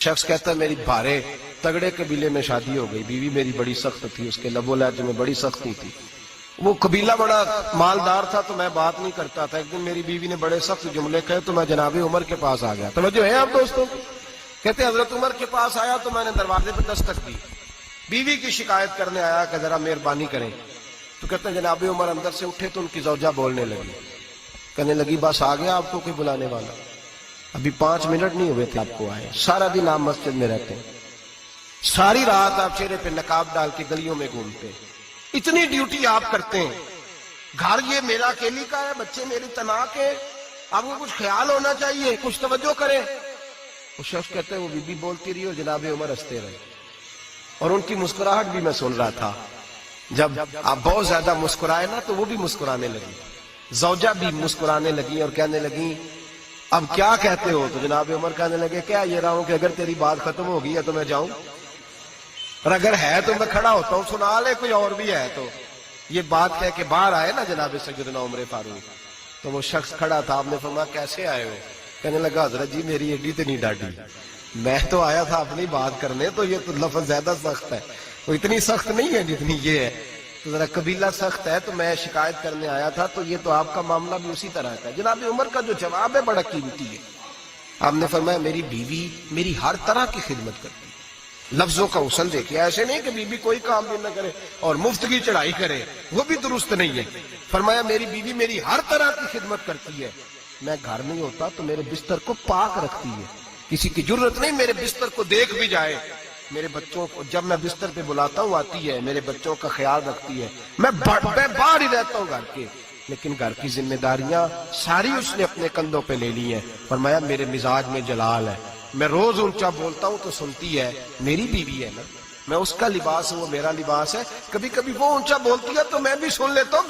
شخص کہتا ہے میری بھارے تگڑے قبیلے میں شادی ہو گئی، بیوی میری بڑی سخت تھی، اس کے لب و لہجے میں بڑی سختی تھی، وہ قبیلہ بڑا مالدار تھا تو میں بات نہیں کرتا تھا، ایک دن میری بیوی نے بڑے سخت جملے کہے تو میں جناب عمر کے پاس آ گیا۔ توجہ ہے آپ دوستوں؟ کہتے حضرت عمر کے پاس آیا تو میں نے دروازے پہ دستک دی، بیوی کی شکایت کرنے آیا کہ ذرا مہربانی کریں، تو کہتے ہیں جناب عمر اندر سے اٹھے تو ان کی زوجہ بولنے لگی، کہنے لگی بس آ گیا آپ کو کوئی بلانے والا، ابھی 5 منٹ نہیں ہوئے تھے آپ کو آئے، سارا دن آپ مسجد میں رہتے ہیں، ساری رات آپ چہرے پہ نقاب ڈال کے گلیوں میں گھومتے ہیں، اتنی ڈیوٹی آپ کرتے ہیں، گھر یہ میرا اکیلی کا ہے، بچے میری تنہا کے، آپ کو کچھ خیال ہونا چاہیے، کچھ توجہ کریں۔ وہ شخص کہتے ہیں وہ بی بی بولتی رہی اور جناب عمر ہنستے رہے، اور ان کی مسکراہٹ بھی میں سن رہا تھا، جب آپ بہت زیادہ مسکرائے نا تو وہ بھی مسکرانے لگی، زوجہ بھی مسکرانے لگی اور کہنے لگی اب کیا کہتے ہو؟ تو جناب عمر کہنے لگے کیا یہ رہا ہوں کہ اگر تیری بات ختم ہوگی ہے تو میں جاؤں، اور اگر ہے تو میں کھڑا ہوتا ہوں، سنا لے کوئی اور بھی ہے تو۔ یہ بات کہہ کے باہر آئے نا جناب سیدنا عمر فاروق، تو وہ شخص کھڑا تھا، آپ نے فرمایا کیسے آئے ہو؟ کہنے لگا حضرت جی میری ایڈی تو نہیں ڈاڈی، میں تو آیا تھا اپنی بات کرنے، تو یہ تو لفظ زیادہ سخت ہے، وہ اتنی سخت نہیں ہے جتنی یہ ہے، تو ذرا قبیلہ سخت ہے تو میں شکایت کرنے آیا تھا، تو یہ تو آپ کا معاملہ بھی اسی طرح کا ہے۔ جناب عمر کا جو جواب ہے بڑا قیمتی ہے، آپ نے فرمایا میری بیوی میری ہر طرح کی خدمت کرتی ہے، لفظوں کا حسن دیکھیں، ایسے نہیں کہ بیوی کوئی کام بھی نہ کرے اور مفت کی چڑھائی کرے، وہ بھی درست نہیں ہے۔ فرمایا میری بیوی میری ہر طرح کی خدمت کرتی ہے، میں گھر نہیں ہوتا تو میرے بستر کو پاک رکھتی ہے، کسی کی ضرورت نہیں میرے بستر کو دیکھ بھی جائے، میرے بچوں کو جب میں بستر پہ بلاتا ہوں آتی ہے، میرے بچوں کا خیال رکھتی ہے، میں باہر ہی رہتا ہوں گھر کے، لیکن گھر کی ذمہ داریاں ساری اس نے اپنے کندھوں پہ لے لی ہیں۔ فرمایا میرے مزاج میں جلال ہے، میں روز اونچا بولتا ہوں تو سنتی ہے، میری بیوی ہے نا، میں اس کا لباس ہوں وہ میرا لباس ہے، کبھی کبھی وہ اونچا بولتی ہے تو میں بھی سن لیتا ہوں۔